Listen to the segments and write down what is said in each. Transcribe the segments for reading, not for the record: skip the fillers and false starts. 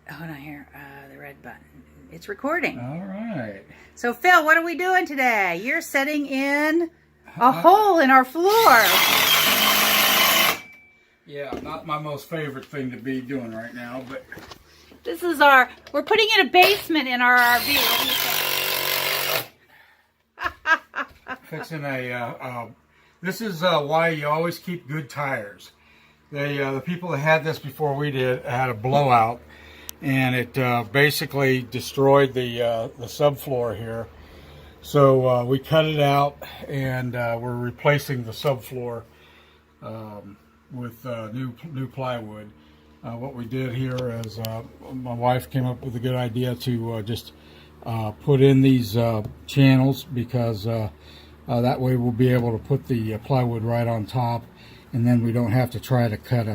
hold on here. The red button. It's recording. All right. So, Phil, what are we doing today? You're setting in a hole in our floor. Yeah, not my most favorite thing to be doing right now, but This is we're putting in a basement in our RV. fixing this is why you always keep good tires. The people that had this before we did had a blowout, and it basically destroyed the subfloor here. So we cut it out, and we're replacing the subfloor with new plywood. What we did here is my wife came up with a good idea to just put in these channels, because that way we'll be able to put the plywood right on top, and then we don't have to try to cut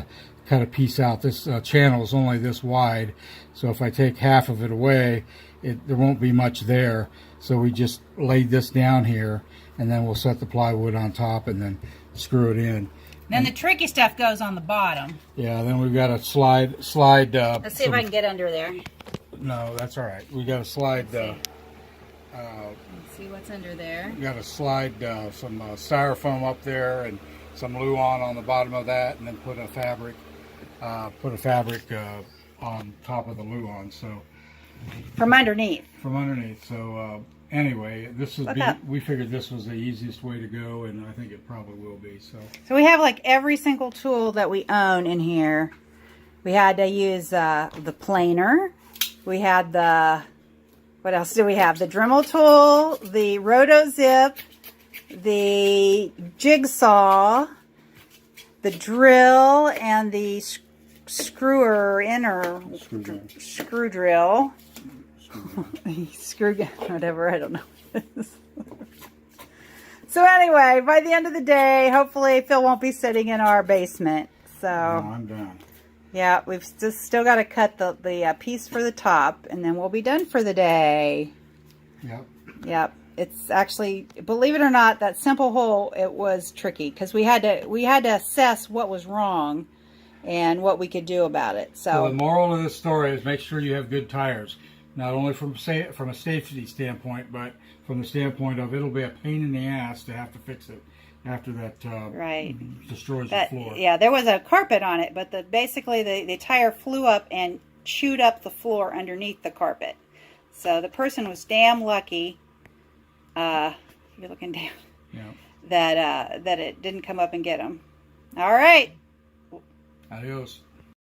a piece out. This channel is only this wide, so if I take half of it away, there won't be much there. So we just laid this down here, and then we'll set the plywood on top and then screw it in. Then the tricky stuff goes on the bottom. Yeah, then we've got to slide. Let's see if I can get under there. No, that's all right. We got to slide. Let's see what's under there. We got to slide some styrofoam up there and some Luan on the bottom of that, and then put a fabric on top of the Luan. So from underneath. So anyway, we figured this was the easiest way to go, and I think it probably will be. So we have like every single tool that we own in here. We had to use the planer. We had what else do we have? The Dremel tool, the Roto Zip, the jigsaw, the drill, and the screw drill. Whatever, I don't know. So anyway, by the end of the day, hopefully Phil won't be sitting in our basement. So no, I'm done. Yeah, we've still got to cut the piece for the top, and then we'll be done for the day. Yep. It's actually, believe it or not, that simple hole, it was tricky, because we had to assess what was wrong and what we could do about it. So the moral of this story is make sure you have good tires. Not only from a safety standpoint, but from the standpoint of it'll be a pain in the ass to have to fix it after that destroys the floor. Yeah, there was a carpet on it, but basically the tire flew up and chewed up the floor underneath the carpet. So the person was damn lucky. You're looking down. Yeah. That it didn't come up and get them. All right. Adios.